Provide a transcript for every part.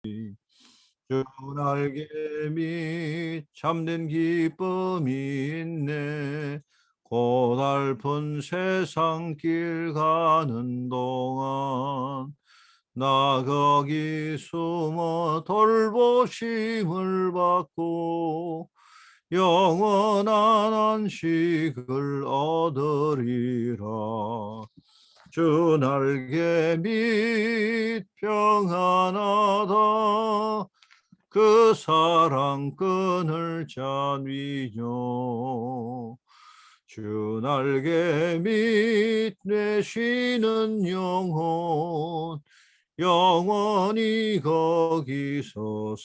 주 날개 및 참된 기쁨이 있네. 고달픈 세상 길 가는 동안 나 거기 숨어 돌보심을 받고 영원한 안식을 얻으리라. 주 날개 밑 평안하다. 그 사랑 끈을 잠이뇨. 주 날개 밑 내쉬는 영혼 영원히 거기서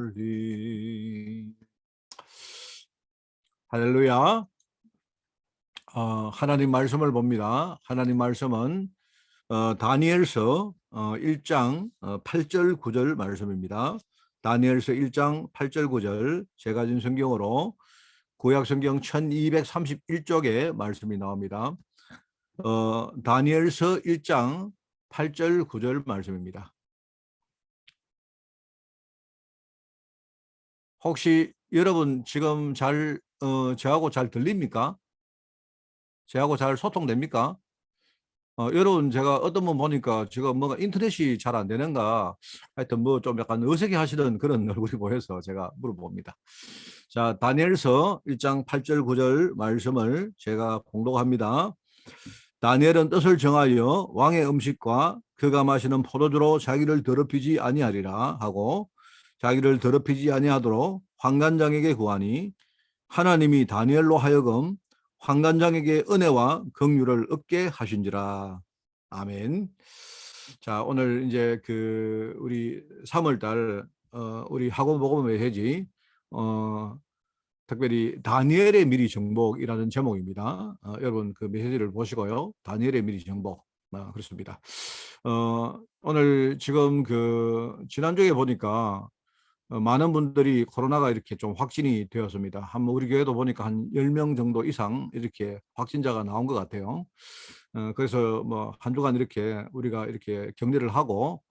살리. 할렐루야. 하나님 말씀을 봅니다. 하나님 말씀은 다니엘서 1장 8절 9절 말씀입니다. 다니엘서 1장 8절 9절 제가 준 성경으로 구약성경 1231쪽에 말씀이 나옵니다. 다니엘서 1장 8절 9절 말씀입니다. 혹시 여러분 지금 저하고 잘 들립니까? 저하고 잘 소통됩니까? 여러분 제가 어떤 분 보니까 지금 뭐가 인터넷이 잘 안 되는가 하여튼 뭐 좀 약간 어색해 하시던 그런 얼굴이 보여서 제가 물어봅니다. 자, 다니엘서 1장 8절 9절 말씀을 제가 봉독합니다. 다니엘은 뜻을 정하여 왕의 음식과 그가 마시는 포도주로 자기를 더럽히지 아니하리라 하고 자기를 더럽히지 아니하도록 환관장에게 구하니 하나님이 다니엘로 하여금 환관장에게 은혜와 긍휼을 얻게 하신지라. 아멘. 자, 오늘 이제 우리 3월달 우리 학원 복음 메시지 특별히 다니엘의 미리 정복이라는 제목입니다. 여러분 그 메시지를 보시고요. 다니엘의 미리 정복. 그렇습니다. 오늘 지금 지난주에 보니까 많은 분들이 코로나가 이렇게 좀 확진이 되었습니다. 한번 우리 교회도 보니까 한 10명 정도 이상 이렇게 확진자가 나온 것 같아요. 그래서 뭐 한 주간 이렇게 우리가 이렇게 격리를 하고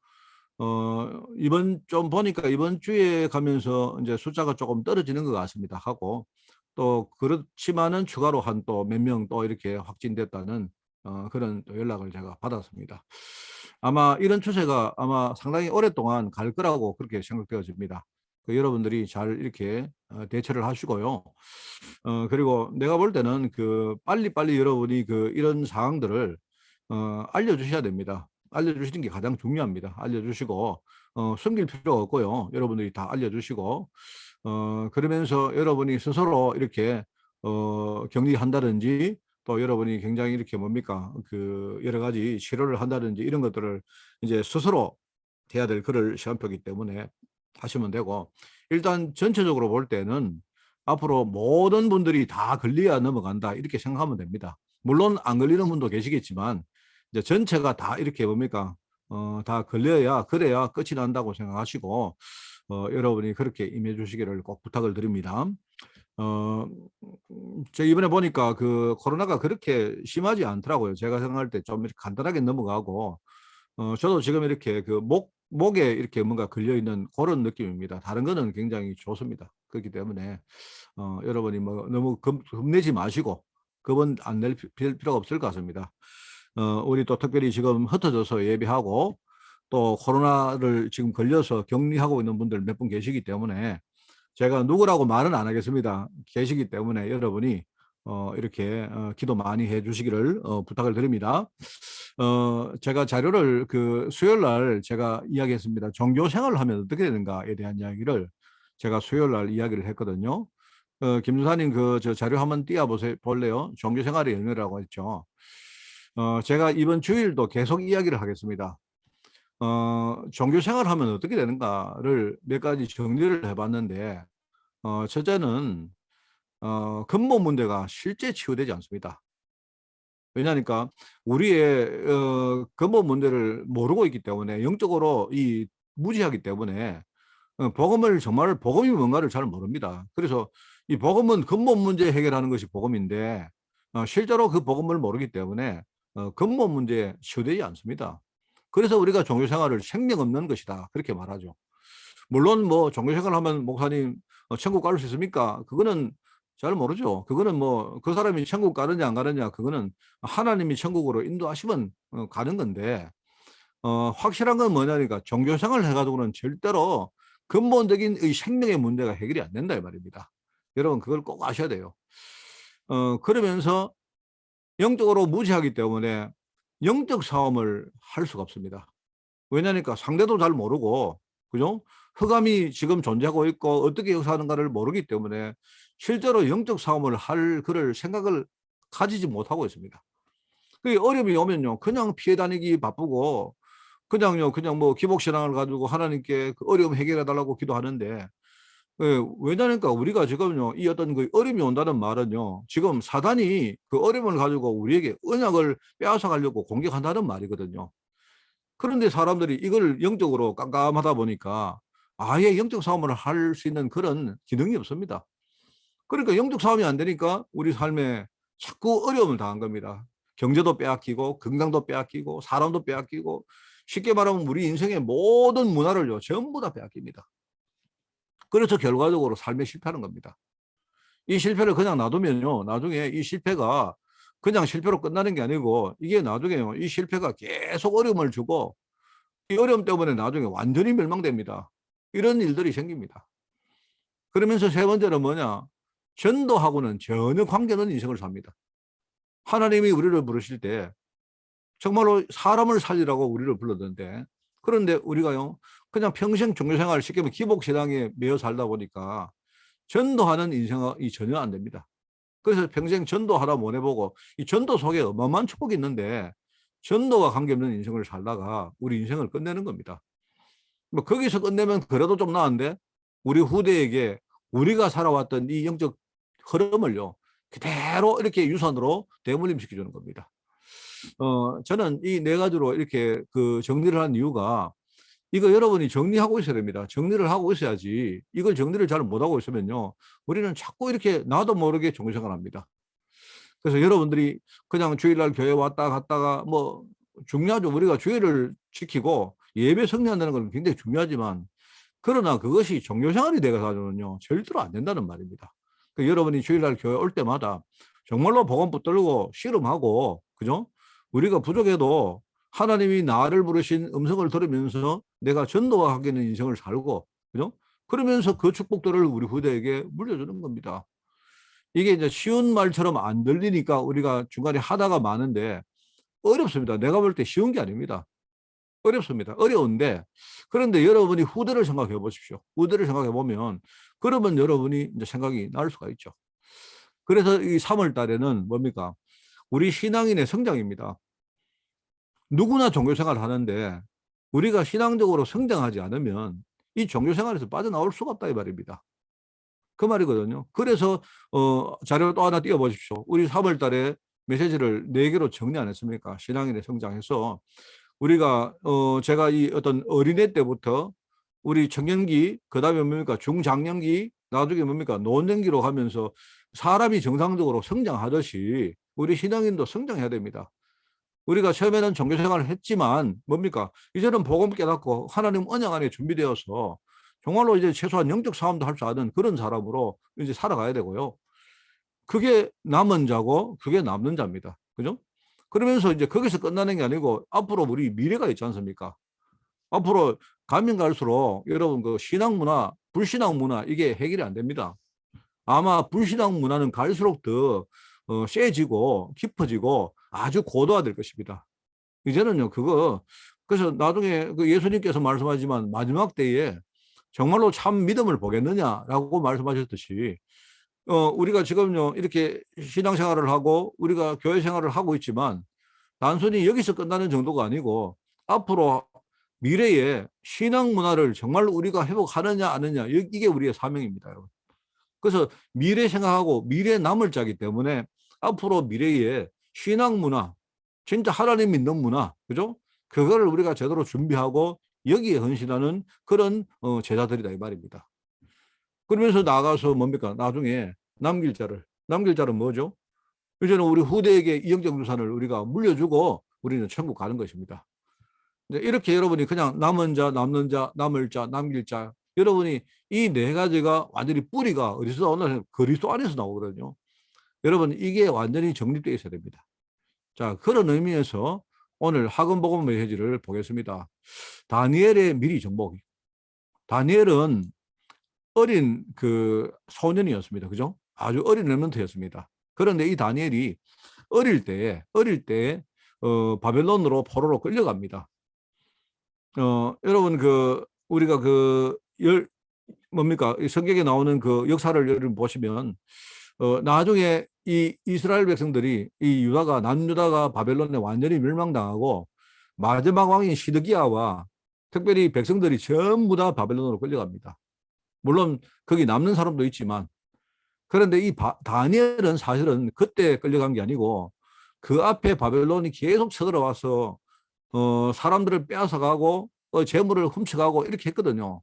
이번 좀 보니까 이번 주에 가면서 이제 숫자가 조금 떨어지는 것 같습니다. 하고 또 그렇지만은 추가로 한 또 몇 명 또 이렇게 확진됐다는 그런 연락을 제가 받았습니다. 아마 이런 추세가 아마 상당히 오랫동안 갈 거라고 그렇게 생각되어집니다. 여러분들이 잘 이렇게 대처를 하시고요. 그리고 내가 볼 때는 빨리빨리 여러분이 이런 상황들을 알려주셔야 됩니다. 알려주시는 게 가장 중요합니다. 알려주시고 숨길 필요가 없고요. 여러분들이 다 알려주시고 그러면서 여러분이 스스로 이렇게 격리한다든지 또 여러분이 굉장히 이렇게 뭡니까 여러 가지 치료를 한다든지 이런 것들을 이제 스스로 해야 될 그럴 시간표이기 때문에 하시면 되고 일단 전체적으로 볼 때는 앞으로 모든 분들이 다 걸려야 넘어간다 이렇게 생각하면 됩니다. 물론 안 걸리는 분도 계시겠지만 이제 전체가 다 이렇게 뭡니까 다 걸려야 그래야 끝이 난다고 생각하시고 여러분이 그렇게 임해 주시기를 꼭 부탁을 드립니다. 저 이번에 보니까 코로나가 그렇게 심하지 않더라고요. 제가 생각할 때 좀 이렇게 간단하게 넘어가고 저도 지금 이렇게 목에 이렇게 뭔가 걸려 있는 그런 느낌입니다. 다른 거는 굉장히 좋습니다. 그렇기 때문에 여러분이 뭐 너무 겁내지 마시고 겁은 안 낼 필요가 없을 것 같습니다. 우리 또 특별히 지금 흩어져서 예배하고 또 코로나를 지금 걸려서 격리하고 있는 분들 몇 분 계시기 때문에 제가 누구라고 말은 안 하겠습니다. 계시기 때문에 여러분이 이렇게 기도 많이 해 주시기를 부탁을 드립니다. 제가 자료를 수요일 날 제가 이야기했습니다. 종교 생활을 하면 어떻게 되는가에 대한 이야기를 제가 수요일 날 이야기를 했거든요. 김주사님 저 자료 한번 볼래요? 종교 생활의 영역이라고 했죠. 제가 이번 주일도 계속 이야기를 하겠습니다. 종교 생활을 하면 어떻게 되는가를 몇 가지 정리를 해봤는데 첫째는 근본 문제가 실제 치유되지 않습니다. 왜냐하니까 우리의 근본 문제를 모르고 있기 때문에 영적으로 무지하기 때문에 복음을 정말 복음이 뭔가를 잘 모릅니다. 그래서 이 복음은 근본 문제 해결하는 것이 복음인데 실제로 그 복음을 모르기 때문에 근본 문제에 치유되지 않습니다. 그래서 우리가 종교생활을 생명 없는 것이다. 그렇게 말하죠. 물론 뭐 종교생활 하면 목사님 천국 갈 수 있습니까? 그거는 잘 모르죠. 그거는 뭐 그 사람이 천국 가느냐 안 가느냐 그거는 하나님이 천국으로 인도하시면 가는 건데 확실한 건 뭐냐니까 종교생활을 해가지고는 절대로 근본적인 이 생명의 문제가 해결이 안 된다 이 말입니다. 여러분 그걸 꼭 아셔야 돼요. 그러면서 영적으로 무지하기 때문에 영적 싸움을 할 수가 없습니다. 왜냐니까 상대도 잘 모르고, 그죠? 흑암이 지금 존재하고 있고 어떻게 역사하는가를 모르기 때문에 실제로 영적 싸움을 할 그럴 생각을 가지지 못하고 있습니다. 그 어려움이 오면요, 그냥 피해 다니기 바쁘고, 그냥 뭐 기복신앙을 가지고 하나님께 그 어려움 해결해 달라고 기도하는데, 왜냐니까 우리가 지금요, 이 어떤 그 어려움이 온다는 말은요, 지금 사단이 그 어려움을 가지고 우리에게 언약을 빼앗아 가려고 공격한다는 말이거든요. 그런데 사람들이 이걸 영적으로 깜깜하다 보니까 아예 영적 싸움을 할 수 있는 그런 기능이 없습니다. 그러니까 영적 싸움이 안 되니까 우리 삶에 자꾸 어려움을 당한 겁니다. 경제도 빼앗기고 건강도 빼앗기고 사람도 빼앗기고 쉽게 말하면 우리 인생의 모든 문화를요 전부 다 빼앗깁니다. 그래서 결과적으로 삶에 실패하는 겁니다. 이 실패를 그냥 놔두면요 나중에 이 실패가 그냥 실패로 끝나는 게 아니고 이게 나중에요 이 실패가 계속 어려움을 주고 이 어려움 때문에 나중에 완전히 멸망됩니다. 이런 일들이 생깁니다. 그러면서 세 번째는 뭐냐? 전도하고는 전혀 관계없는 인생을 삽니다. 하나님이 우리를 부르실 때 정말로 사람을 살리라고 우리를 불렀는데 그런데 우리가요 그냥 평생 종교생활을 쉽게 말하면 기복신앙에 매여 살다 보니까 전도하는 인생이 전혀 안 됩니다. 그래서 평생 전도하다 못 해보고 이 전도 속에 어마어마한 축복이 있는데 전도와 관계없는 인생을 살다가 우리 인생을 끝내는 겁니다. 뭐 거기서 끝내면 그래도 좀 나은데 우리 후대에게 우리가 살아왔던 이 영적 흐름을요 그대로 이렇게 유산으로 대물림시켜 주는 겁니다. 저는 이 네 가지로 이렇게 그 정리를 한 이유가 이거 여러분이 정리하고 있어야 됩니다. 정리를 하고 있어야지 이걸 정리를 잘 못하고 있으면요 우리는 자꾸 이렇게 나도 모르게 종교생활 합니다. 그래서 여러분들이 그냥 주일날 교회 왔다 갔다가 뭐 중요하죠. 우리가 주일을 지키고 예배 성리한다는 건 굉장히 중요하지만 그러나 그것이 종교생활이 돼가지고는요 절대로 안 된다는 말입니다. 여러분이 주일날 교회 올 때마다 정말로 복음 붙들고 씨름하고 그죠? 우리가 부족해도 하나님이 나를 부르신 음성을 들으면서 내가 전도와 관계 있는 인생을 살고 그죠? 그러면서 그 축복들을 우리 후대에게 물려주는 겁니다. 이게 이제 쉬운 말처럼 안 들리니까 우리가 중간에 하다가 많은데 어렵습니다. 내가 볼 때 쉬운 게 아닙니다. 어렵습니다. 어려운데 그런데 여러분이 후대를 생각해 보십시오. 후대를 생각해 보면 그러면 여러분이 이제 생각이 날 수가 있죠. 그래서 이 3월 달에는 뭡니까? 우리 신앙인의 성장입니다. 누구나 종교 생활을 하는데 우리가 신앙적으로 성장하지 않으면 이 종교 생활에서 빠져나올 수가 없다 이 말입니다. 그 말이거든요. 그래서 자료 또 하나 띄워 보십시오. 우리 3월 달에 메시지를 4개로 정리 안 했습니까? 신앙인의 성장해서 우리가 제가 이 어떤 어린애 때부터 우리 청년기 그다음에 뭡니까 중장년기 나중에 뭡니까 노년기로 가면서 사람이 정상적으로 성장하듯이 우리 신앙인도 성장해야 됩니다. 우리가 처음에는 종교 생활을 했지만 뭡니까 이제는 복음 깨닫고 하나님 언약 안에 준비되어서 정말로 이제 최소한 영적 싸움도 할 줄 아는 그런 사람으로 이제 살아가야 되고요. 그게 남은 자고 그게 남는 자입니다. 그죠? 그러면서 이제 거기서 끝나는 게 아니고 앞으로 우리 미래가 있지 않습니까? 앞으로 가면 갈수록 여러분 그 신앙 문화, 불신앙 문화 이게 해결이 안 됩니다. 아마 불신앙 문화는 갈수록 더 세지고 깊어지고 아주 고도화될 것입니다. 이제는요 그거 그래서 나중에 그 예수님께서 말씀하지만 마지막 때에 정말로 참 믿음을 보겠느냐라고 말씀하셨듯이 우리가 지금요 이렇게 신앙생활을 하고 우리가 교회 생활을 하고 있지만 단순히 여기서 끝나는 정도가 아니고 앞으로 미래에 신앙 문화를 정말로 우리가 회복하느냐 안 하느냐 이게 우리의 사명입니다. 여러분. 그래서 미래 생각하고 미래 남을 자기 때문에 앞으로 미래에 신앙 문화 진짜 하나님 믿는 문화 그죠? 그거를 우리가 제대로 준비하고 여기에 헌신하는 그런 제자들이다 이 말입니다. 그러면서 나가서 뭡니까 나중에 남길 자를 뭐죠? 이제는 우리 후대에게 이 영적 유산을 우리가 물려주고 우리는 천국 가는 것입니다. 네, 이렇게 여러분이 그냥 남은 자, 남는 자, 남을 자, 남길 자, 여러분이 이 네 가지가 완전히 뿌리가 어디서 나오나 그리스도 안에서 나오거든요. 여러분 이게 완전히 정립되어 있어야 됩니다. 자, 그런 의미에서 오늘 학원복음 메시지를 보겠습니다. 다니엘의 미리 정복. 다니엘은 어린 그 소년이었습니다. 그죠? 아주 어린 렘넌트였습니다. 그런데 이 다니엘이 어릴 때 바벨론으로 포로로 끌려갑니다. 여러분 그 우리가 뭡니까? 성경에 나오는 그 역사를 여러분 보시면 나중에 이 이스라엘 백성들이 이 유다가 남유다가 바벨론에 완전히 멸망당하고 마지막 왕인 시드기야와 특별히 백성들이 전부 다 바벨론으로 끌려갑니다. 물론 거기 남는 사람도 있지만 그런데 이 다니엘은 사실은 그때 끌려간 게 아니고 그 앞에 바벨론이 계속 쳐들어와서 사람들을 빼앗아가고 재물을 훔쳐가고 이렇게 했거든요.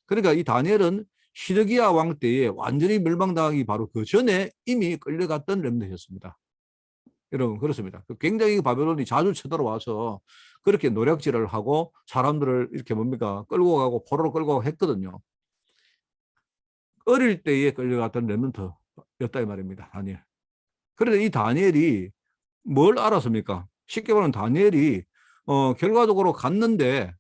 그러니까 이 다니엘은 시드기야 왕 때에 완전히 멸망당하기 바로 그 전에 이미 끌려갔던 렘넌트였습니다. 여러분 그렇습니다. 굉장히 바벨론이 자주 쳐들어와서 그렇게 노략질을 하고 사람들을 이렇게 뭡니까 끌고 가고 포로로 끌고 가고 했거든요. 어릴 때에 끌려갔던 렘넌트였다 이 말입니다. 다니엘. 그런데 이 다니엘이 뭘 알았습니까? 쉽게 말하면 다니엘이 결과적으로 갔는데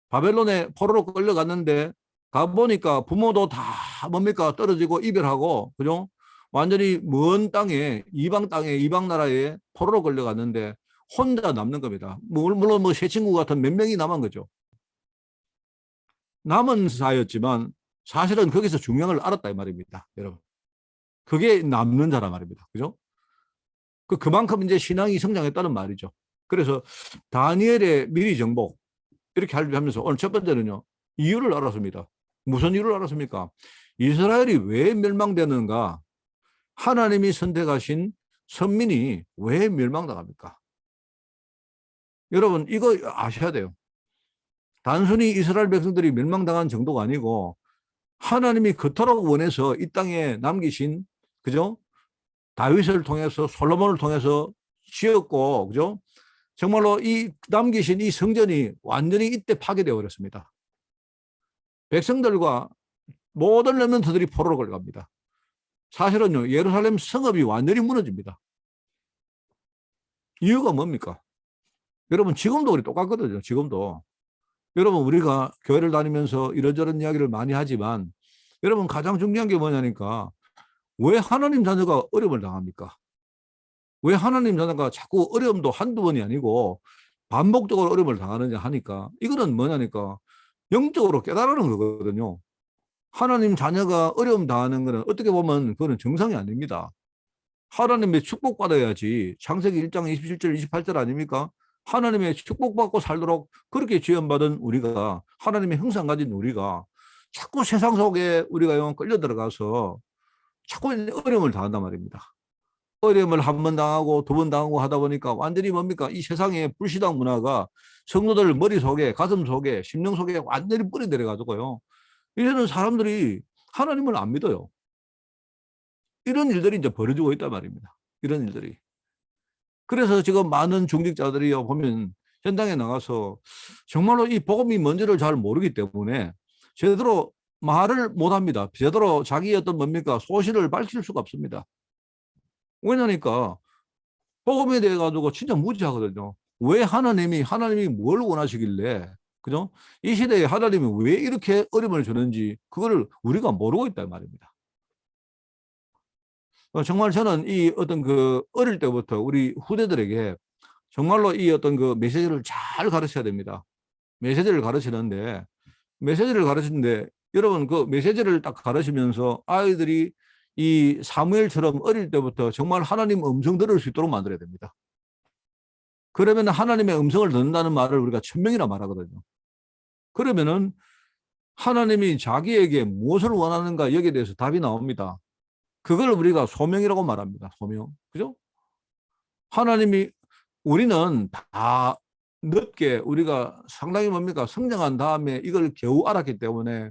바벨론에 포로로 끌려갔는데 가보니까 부모도 다 뭡니까 떨어지고 이별하고 그죠? 완전히 먼 땅에 이방 땅에 이방 나라에 포로로 끌려갔는데 혼자 남는 겁니다. 물론 뭐 새 친구 같은 몇 명이 남은 거죠. 남은 사였지만 사실은 거기서 중요한 걸 알았다 이 말입니다. 여러분. 그게 남는 자란 말입니다. 그죠? 그만큼 이제 신앙이 성장했다는 말이죠. 그래서 다니엘의 미리 정복 이렇게 하면서 오늘 첫 번째는요. 이유를 알았습니다. 무슨 이유를 알았습니까? 이스라엘이 왜 멸망되는가? 하나님이 선택하신 선민이 왜 멸망당합니까? 여러분 이거 아셔야 돼요. 단순히 이스라엘 백성들이 멸망당한 정도가 아니고 하나님이 그토록 원해서 이 땅에 남기신 그죠? 다윗을 통해서 솔로몬을 통해서 지었고 그죠? 정말로 이 남기신 이 성전이 완전히 이때 파괴되어 버렸습니다. 백성들과 모든 렘넌트들이 포로로 걸어갑니다. 사실은요 예루살렘 성읍이 완전히 무너집니다. 이유가 뭡니까? 여러분 지금도 우리 똑같거든요. 지금도 여러분 우리가 교회를 다니면서 이런저런 이야기를 많이 하지만 여러분 가장 중요한 게 뭐냐니까 왜 하나님 자녀가 어려움을 당합니까? 왜 하나님 자녀가 자꾸 어려움도 한두 번이 아니고 반복적으로 어려움을 당하느냐 하니까 이거는 뭐냐니까 영적으로 깨달으는 거거든요. 하나님 자녀가 어려움 당하는 거는 어떻게 보면 그거는 정상이 아닙니다. 하나님의 축복받아야지. 창세기 1장 27절 28절 아닙니까? 하나님의 축복받고 살도록 그렇게 지원받은 우리가 하나님의 형상 가진 우리가 자꾸 세상 속에 우리가 끌려 들어가서 자꾸 어려움을 당한단 말입니다. 어려움을 한 번 당하고 두 번 당하고 하다 보니까 완전히 뭡니까? 이 세상의 불신앙 문화가 성도들 머릿속에 가슴속에 심령 속에 완전히 뿌리 내려가지고요. 이제는 사람들이 하나님을 안 믿어요. 이런 일들이 이제 벌어지고 있단 말입니다. 이런 일들이. 그래서 지금 많은 중직자들이 보면 현장에 나가서 정말로 이 복음이 뭔지를 잘 모르기 때문에 제대로 말을 못 합니다. 제대로 자기의 어떤 뭡니까? 소신을 밝힐 수가 없습니다. 왜냐니까 복음에 대해 가지고 진짜 무지하거든요. 왜 하나님이 뭘 원하시길래 그죠? 이 시대에 하나님이 왜 이렇게 어려움을 주는지 그거를 우리가 모르고 있단 말입니다. 정말 저는 이 어떤 그 어릴 때부터 우리 후대들에게 정말로 이 어떤 그 메시지를 잘 가르쳐야 됩니다. 메시지를 가르치는데 여러분 그 메시지를 딱 가르치면서 아이들이 이 사무엘처럼 어릴 때부터 정말 하나님 음성 들을 수 있도록 만들어야 됩니다. 그러면 하나님의 음성을 듣는다는 말을 우리가 천명이나 말하거든요. 그러면은 하나님이 자기에게 무엇을 원하는가 여기에 대해서 답이 나옵니다. 그걸 우리가 소명이라고 말합니다. 소명. 그죠? 하나님이 우리는 다 늦게 우리가 상당히 뭡니까 성장한 다음에 이걸 겨우 알았기 때문에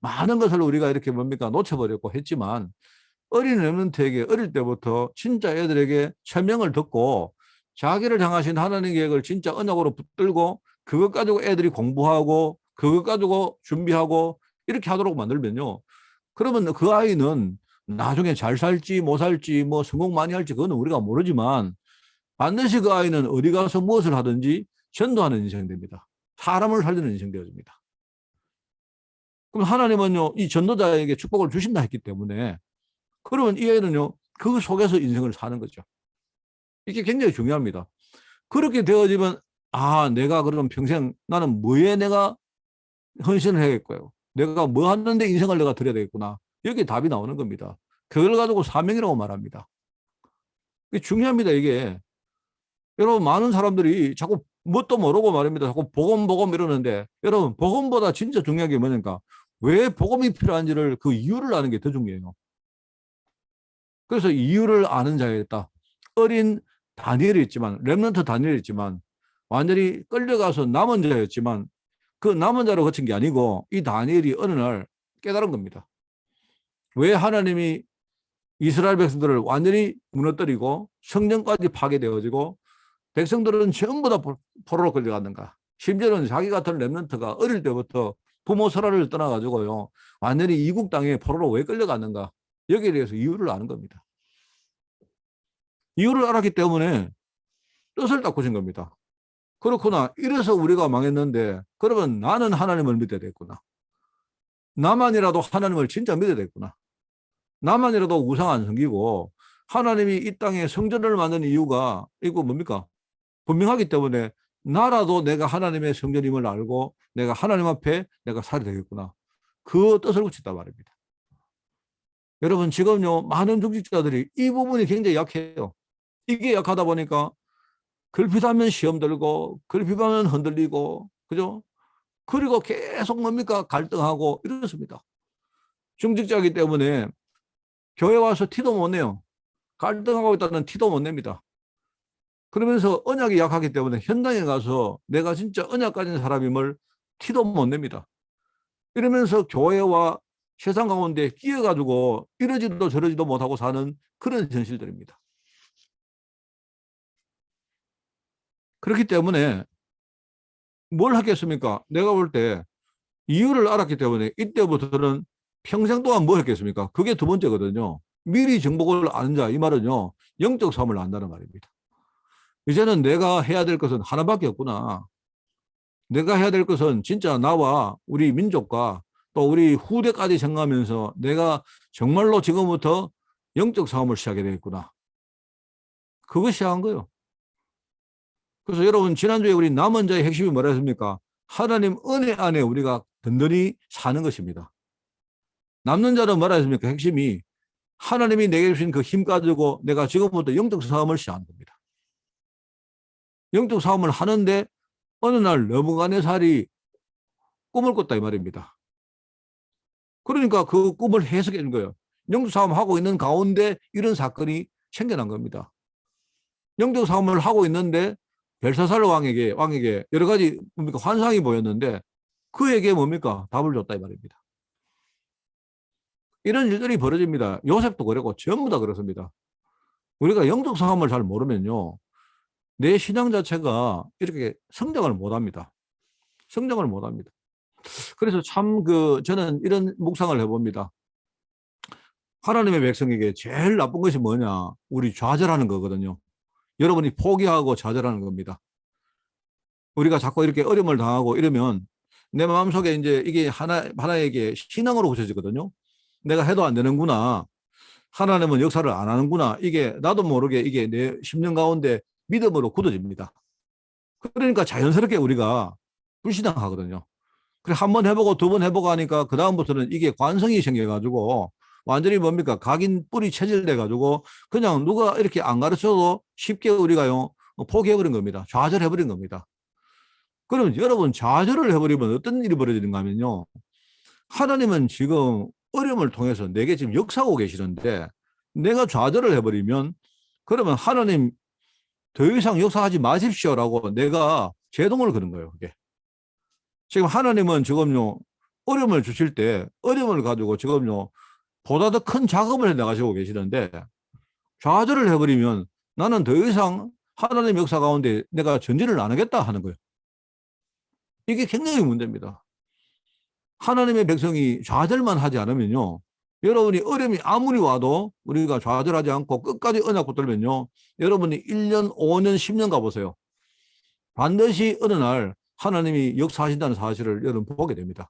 많은 것을 우리가 이렇게 뭡니까 놓쳐버렸고 했지만 어린 렘넌트에게 어릴 때부터 진짜 애들에게 설명을 듣고 자기를 향하신 하나님 계획을 진짜 언약으로 붙들고 그것 가지고 애들이 공부하고 그것 가지고 준비하고 이렇게 하도록 만들면요. 그러면 그 아이는 나중에 잘 살지 못 살지 뭐 성공 많이 할지 그거는 우리가 모르지만 반드시 그 아이는 어디 가서 무엇을 하든지 전도하는 인생이 됩니다. 사람을 살리는 인생이 되어집니다. 그럼 하나님은요, 이 전도자에게 축복을 주신다 했기 때문에 그러면 이 아이는요, 그 속에서 인생을 사는 거죠. 이게 굉장히 중요합니다. 그렇게 되어지면 아, 내가 그럼 평생 나는 뭐에 내가 헌신을 해야겠고요. 내가 뭐 하는데 인생을 내가 드려야 되겠구나. 여기 답이 나오는 겁니다. 그걸 가지고 사명이라고 말합니다. 이게 중요합니다, 이게. 여러분, 많은 사람들이 자꾸 뭣도 모르고 말입니다. 자꾸 복음 이러는데, 여러분, 복음보다 진짜 중요한 게 뭐냐니까, 왜 복음이 필요한지를 그 이유를 아는 게 더 중요해요. 그래서 이유를 아는 자였다. 어린 다니엘이 있지만, 렘넌트 다니엘이 있지만, 완전히 끌려가서 남은 자였지만, 그 남은 자로 거친 게 아니고, 이 다니엘이 어느 날 깨달은 겁니다. 왜 하나님이 이스라엘 백성들을 완전히 무너뜨리고 성전까지 파괴되어지고 백성들은 전부 다 포로로 끌려갔는가. 심지어는 자기 같은 렘넌트가 어릴 때부터 부모 설화를 떠나가지고요. 완전히 이국 땅에 포로로 왜 끌려갔는가. 여기에 대해서 이유를 아는 겁니다. 이유를 알았기 때문에 뜻을 딱 고친 겁니다. 그렇구나. 이래서 우리가 망했는데 그러면 나는 하나님을 믿어야 되겠구나. 나만이라도 하나님을 진짜 믿어야 되겠구나. 나만이라도 우상 안 섬기고 하나님이 이 땅에 성전을 만든 이유가 이거 뭡니까? 분명하기 때문에 나라도 내가 하나님의 성전임을 알고 내가 하나님 앞에 내가 살아야 되겠구나. 그 뜻을 붙였단 말입니다. 여러분 지금요 많은 중직자들이 이 부분이 굉장히 약해요. 이게 약하다 보니까 걸핏하면 시험 들고 걸핏하면 흔들리고 그죠? 그리고 계속 뭡니까? 갈등하고 이렇습니다. 중직자이기 때문에 교회 와서 티도 못 내요. 갈등하고 있다는 티도 못 냅니다. 그러면서 언약이 약하기 때문에 현장에 가서 내가 진짜 언약 가진 사람임을 티도 못 냅니다. 이러면서 교회와 세상 가운데 끼어가지고 이러지도 저러지도 못하고 사는 그런 현실들입니다. 그렇기 때문에 뭘 하겠습니까? 내가 볼 때 이유를 알았기 때문에 이때부터는 평생 동안 뭐 했겠습니까? 그게 두 번째거든요. 미리 정복을 아는 자, 이 말은요. 영적 삶을 안다는 말입니다. 이제는 내가 해야 될 것은 하나밖에 없구나. 내가 해야 될 것은 진짜 나와 우리 민족과 또 우리 후대까지 생각하면서 내가 정말로 지금부터 영적 싸움을 시작해야 되겠구나. 그것이 시작한 거예요. 그래서 여러분 지난주에 우리 남은 자의 핵심이 뭐라 했습니까? 하나님 은혜 안에 우리가 든든히 사는 것입니다. 남는 자는 뭐라 했습니까? 핵심이 하나님이 내게 주신 그 힘 가지고 내가 지금부터 영적 싸움을 시작하는 겁니다. 영적 싸움을 하는데 어느 날 너무간의살이 꿈을 꿨다 이 말입니다. 그러니까 그 꿈을 해석해 준 거예요. 영적 싸움 하고 있는 가운데 이런 사건이 생겨난 겁니다. 영적 싸움을 하고 있는데 벨사살 왕에게 여러 가지 뭡니까 환상이 보였는데 그에게 뭡니까 답을 줬다 이 말입니다. 이런 일들이 벌어집니다. 요셉도 그랬고 전부 다 그렇습니다. 우리가 영적 싸움을 잘 모르면요. 내 신앙 자체가 이렇게 성장을 못 합니다. 성장을 못 합니다. 그래서 참 저는 이런 묵상을 해봅니다. 하나님의 백성에게 제일 나쁜 것이 뭐냐? 우리 좌절하는 거거든요. 여러분이 포기하고 좌절하는 겁니다. 우리가 자꾸 이렇게 어려움을 당하고 이러면 내 마음속에 이제 이게 하나에게 신앙으로 붙여지거든요. 내가 해도 안 되는구나. 하나님은 역사를 안 하는구나. 이게 나도 모르게 이게 내 심령 가운데 믿음으로 굳어집니다. 그러니까 자연스럽게 우리가 불신앙하거든요. 그래 한 번 해보고 두 번 해보고 하니까 그 다음부터는 이게 관성이 생겨가지고 완전히 뭡니까 각인 뿌리 체질돼가지고 그냥 누가 이렇게 안 가르쳐도 쉽게 우리가요 포기해버린 겁니다. 좌절해버린 겁니다. 그러면 여러분 좌절을 해버리면 어떤 일이 벌어지는가 하면요. 하나님은 지금 어려움을 통해서 내게 지금 역사하고 계시는데 내가 좌절을 해버리면 그러면 하나님 더 이상 역사하지 마십시오라고 내가 제동을 거는 거예요. 그게. 지금 하나님은 지금요 어려움을 주실 때 어려움을 가지고 지금요 보다 더 큰 작업을 해 나가시고 계시는데 좌절을 해버리면 나는 더 이상 하나님 역사 가운데 내가 전진을 안 하겠다 하는 거예요. 이게 굉장히 문제입니다. 하나님의 백성이 좌절만 하지 않으면요. 여러분이 어려움이 아무리 와도 우리가 좌절하지 않고 끝까지 언약 붙들면요. 여러분이 1년, 5년, 10년 가보세요. 반드시 어느 날 하나님이 역사하신다는 사실을 여러분 보게 됩니다.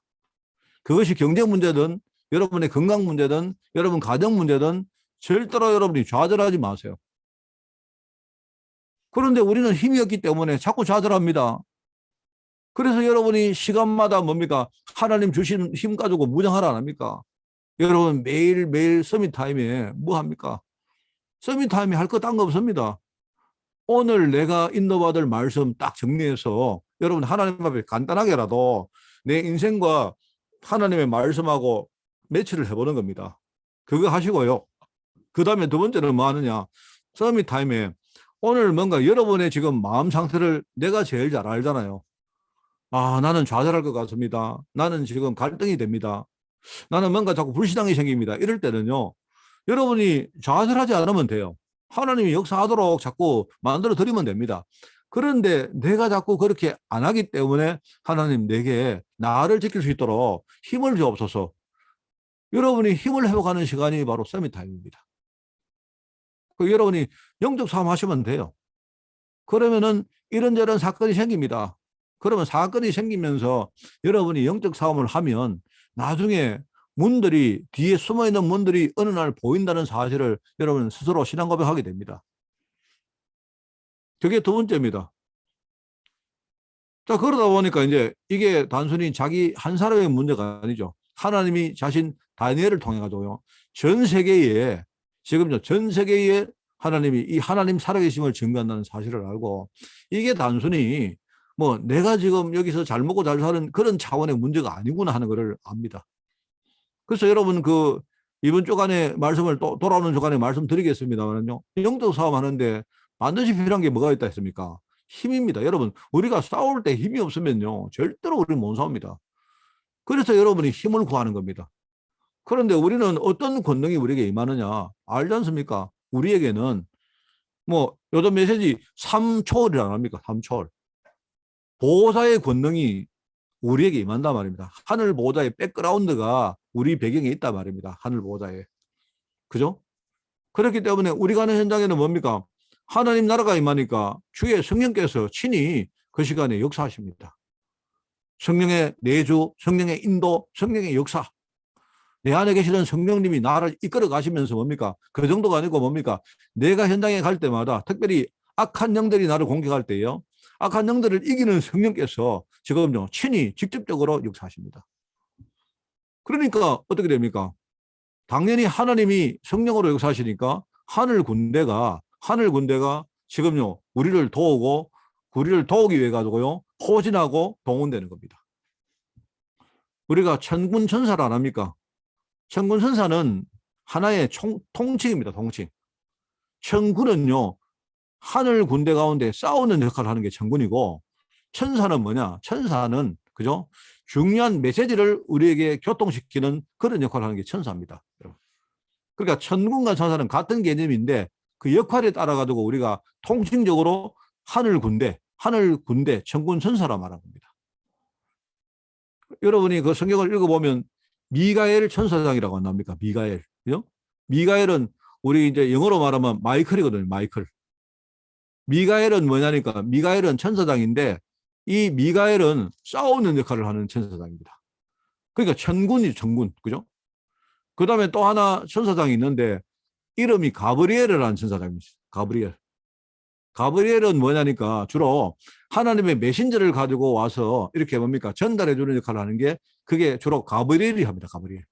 그것이 경제 문제든 여러분의 건강 문제든 여러분 가정 문제든 절대로 여러분이 좌절하지 마세요. 그런데 우리는 힘이 없기 때문에 자꾸 좌절합니다. 그래서 여러분이 시간마다 뭡니까? 하나님 주신 힘 가지고 무장하라 안 합니까? 여러분 매일매일 서밋타임에 뭐 합니까? 서밋타임에 할 거 딴 거 없습니다. 오늘 내가 인도받을 말씀 딱 정리해서 여러분 하나님 앞에 간단하게라도 내 인생과 하나님의 말씀하고 매치를 해보는 겁니다. 그거 하시고요. 그 다음에 두 번째는 뭐 하느냐? 서밋타임에 오늘 뭔가 여러분의 지금 마음 상태를 내가 제일 잘 알잖아요. 아, 나는 좌절할 것 같습니다. 나는 지금 갈등이 됩니다. 나는 뭔가 자꾸 불신앙이 생깁니다. 이럴 때는요. 여러분이 좌절하지 않으면 돼요. 하나님이 역사하도록 자꾸 만들어 드리면 됩니다. 그런데 내가 자꾸 그렇게 안 하기 때문에 하나님 내게 나를 지킬 수 있도록 힘을 주옵소서. 여러분이 힘을 회복하는 시간이 바로 서밋타임입니다. 여러분이 영적 싸움 하시면 돼요. 그러면은 이런저런 사건이 생깁니다. 그러면 사건이 생기면서 여러분이 영적 싸움을 하면 나중에 문들이 뒤에 숨어있는 문들이 어느 날 보인다는 사실을 여러분 스스로 신앙 고백하게 됩니다. 그게 두 번째입니다. 자, 그러다 보니까 이제 이게 단순히 자기 한 사람의 문제가 아니죠. 하나님이 자신 다니엘을 통해 가지고요. 전 세계에 지금요. 전 세계에 하나님이 이 하나님 살아계심을 증거한다는 사실을 알고 이게 단순히 뭐 내가 지금 여기서 잘 먹고 잘 사는 그런 차원의 문제가 아니구나 하는 것을 압니다. 그래서 여러분 그 이번 주간에 말씀을 또 돌아오는 주간에 말씀드리겠습니다만요. 영적 싸움 하는데 반드시 필요한 게 뭐가 있다 했습니까? 힘입니다. 여러분 우리가 싸울 때 힘이 없으면요. 절대로 우리는 못 싸웁니다. 그래서 여러분이 힘을 구하는 겁니다. 그런데 우리는 어떤 권능이 우리에게 임하느냐 알지 않습니까? 우리에게는 뭐 요즘 메시지 3초월이라고 합니까? 3초월. 보호자의 권능이 우리에게 임한단 말입니다. 하늘 보호자의 백그라운드가 우리 배경에 있단 말입니다. 하늘 보호자에. 그죠? 그렇기 때문에 우리가 하는 현장에는 뭡니까? 하나님 나라가 임하니까 주의 성령께서 친히 그 시간에 역사하십니다. 성령의 내주, 성령의 인도, 성령의 역사. 내 안에 계시는 성령님이 나를 이끌어 가시면서 뭡니까? 그 정도가 아니고 뭡니까? 내가 현장에 갈 때마다 특별히 악한 영들이 나를 공격할 때요. 악한 영들을 이기는 성령께서 지금요, 친히 직접적으로 역사하십니다. 그러니까 어떻게 됩니까? 당연히 하나님이 성령으로 역사하시니까 하늘 군대가 지금요, 우리를 도우기 위해 가지고요, 포진하고 동원되는 겁니다. 우리가 천군 천사를 안 합니까? 천군 천사는 하나의 통칭입니다. 통칭. 천군은요. 하늘 군대 가운데 싸우는 역할을 하는 게 천군이고 천사는 뭐냐? 천사는 그죠? 중요한 메시지를 우리에게 교통시키는 그런 역할을 하는 게 천사입니다. 그러니까 천군과 천사는 같은 개념인데 그 역할에 따라 가지고 우리가 통칭적으로 하늘 군대, 천군 천사라 말한 겁니다. 여러분이 그 성경을 읽어보면 미가엘 천사장이라고 나옵니까? 미가엘. 그죠? 미가엘은 우리 이제 영어로 말하면 마이클이거든요. 마이클. 미가엘은 뭐냐니까 미가엘은 천사장인데 이 미가엘은 싸우는 역할을 하는 천사장입니다. 그러니까 천군이 천군. 그죠? 그 다음에 또 하나 천사장이 있는데 이름이 가브리엘이라는 천사장입니다. 가브리엘. 가브리엘은 뭐냐니까 주로 하나님의 메신저를 가지고 와서 이렇게 뭡니까? 전달해 주는 역할을 하는 게 그게 주로 가브리엘이 합니다. 가브리엘.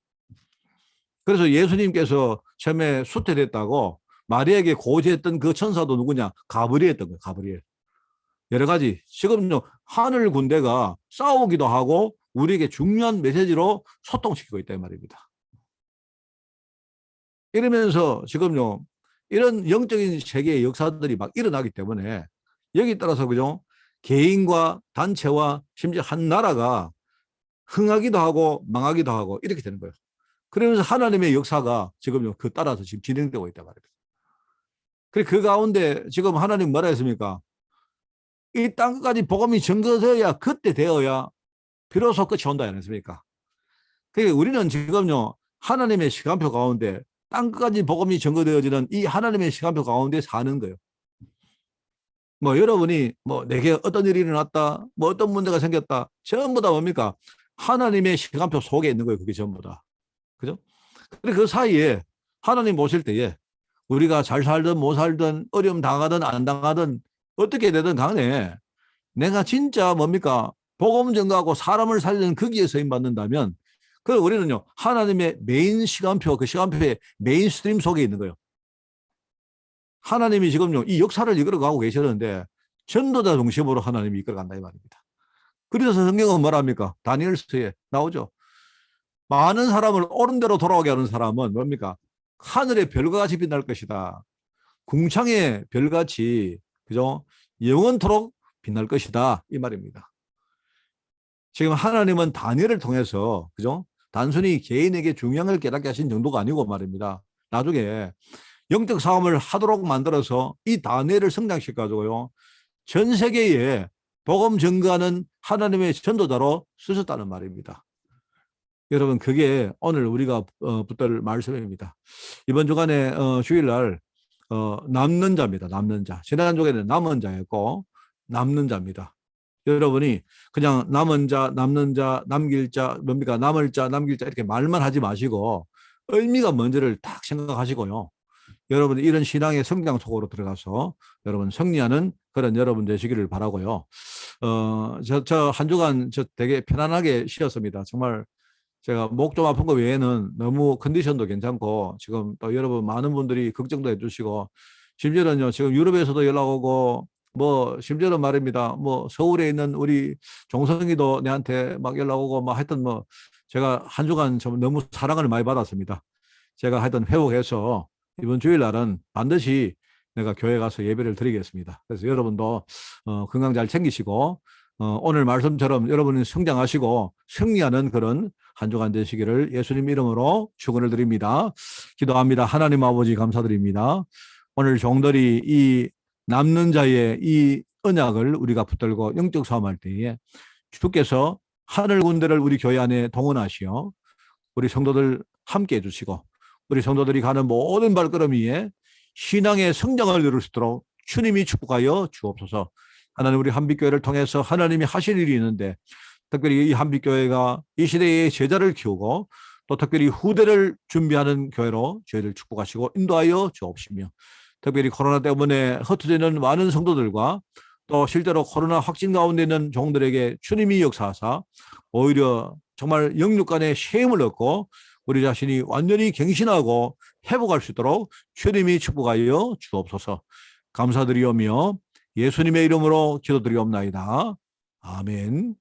그래서 예수님께서 처음에 수태됐다고 마리아에게 고지했던 그 천사도 누구냐? 가브리엘이었던 거예요. 가브리엘. 여러 가지. 지금요, 하늘 군대가 싸우기도 하고 우리에게 중요한 메시지로 소통시키고 있다 이 말입니다. 이러면서 지금요, 이런 영적인 세계의 역사들이 막 일어나기 때문에 여기 따라서 그죠? 개인과 단체와 심지어 한 나라가 흥하기도 하고 망하기도 하고 이렇게 되는 거예요. 그러면서 하나님의 역사가 지금요, 그 따라서 지금 진행되고 있단 말입니다. 그 가운데 지금 하나님 뭐라 했습니까? 이 땅까지 복음이 전거되어야 그때 되어야 비로소 끝이 온다 않습니까? 그러니까 우리는 지금요 하나님의 시간표 가운데 땅까지 복음이 전거되어지는 이 하나님의 시간표 가운데 사는 거예요. 뭐 여러분이 뭐 내게 어떤 일이 일어났다, 뭐 어떤 문제가 생겼다, 전부 다 뭡니까? 하나님의 시간표 속에 있는 거예요. 그게 전부 다. 그죠? 근데 그 사이에 하나님 오실 때에 우리가 잘 살든 못 살든 어려움 당하든 안 당하든 어떻게 되든 간에 내가 진짜 뭡니까? 복음 전가하고 사람을 살리는 거기에 서임 받는다면 그 우리는요 하나님의 메인 시간표 그 시간표의 메인스트림 속에 있는 거예요. 하나님이 지금요 이 역사를 이끌어가고 계시는데 전도자 중심으로 하나님이 이끌어간다 이 말입니다. 그래서 성경은 뭐랍니까? 다니엘서에 나오죠. 많은 사람을 옳은 대로 돌아오게 하는 사람은 뭡니까? 하늘의 별과 같이 빛날 것이다. 궁창의 별같이 그죠? 영원토록 빛날 것이다 이 말입니다. 지금 하나님은 다니엘을 통해서 그죠? 단순히 개인에게 중요한 걸 깨닫게 하신 정도가 아니고 말입니다. 나중에 영적 싸움을 하도록 만들어서 이 다니엘을 성장시켜 가지고요. 전 세계에 복음 전가하는 하나님의 전도자로 쓰셨다는 말입니다. 여러분 그게 오늘 우리가 붙들 말씀입니다. 이번 주간에 주일날 남는 자입니다. 남는 자. 지난 주에는 남은 자였고 남는 자입니다. 여러분이 그냥 남은 자, 남는 자, 남길 자, 뭡니까? 남을 자, 남길 자 이렇게 말만 하지 마시고 의미가 뭔지를 딱 생각하시고요. 여러분 이런 신앙의 성장 속으로 들어가서 여러분 승리하는 그런 여러분 되시기를 바라고요. 저 한 주간 저 되게 편안하게 쉬었습니다. 정말 제가 목 좀 아픈 거 외에는 너무 컨디션도 괜찮고 지금 또 여러분 많은 분들이 걱정도 해주시고 심지어는요 지금 유럽에서도 연락 오고 뭐 심지어는 말입니다. 뭐 서울에 있는 우리 종성이도 내한테 막 연락 오고 뭐 하여튼 뭐 제가 한 주간 좀 너무 사랑을 많이 받았습니다. 제가 하여튼 회복해서 이번 주일날은 반드시 내가 교회 가서 예배를 드리겠습니다. 그래서 여러분도 건강 잘 챙기시고 오늘 말씀처럼 여러분이 성장하시고 승리하는 그런 한 주간 되시기를 예수님 이름으로 축원을 드립니다. 기도합니다. 하나님 아버지 감사드립니다. 오늘 종들이 이 남는 자의 이 언약을 우리가 붙들고 영적 싸움할 때에 주께서 하늘 군대를 우리 교회 안에 동원하시어 우리 성도들 함께 해주시고 우리 성도들이 가는 모든 발걸음 위에 신앙의 성장을 이룰 수 있도록 주님이 축복하여 주옵소서. 하나님 우리 한빛교회를 통해서 하나님이 하실 일이 있는데 특별히 이 한빛교회가 이 시대의 제자를 키우고 또 특별히 후대를 준비하는 교회로 저희를 축복하시고 인도하여 주옵시며 특별히 코로나 때문에 흩어져 있는 많은 성도들과 또 실제로 코로나 확진 가운데 있는 종들에게 주님이 역사하사 오히려 정말 영육 간의 쉐임을 얻고 우리 자신이 완전히 갱신하고 회복할 수 있도록 주님이 축복하여 주옵소서. 감사드리오며 예수님의 이름으로 기도드리옵나이다. 아멘.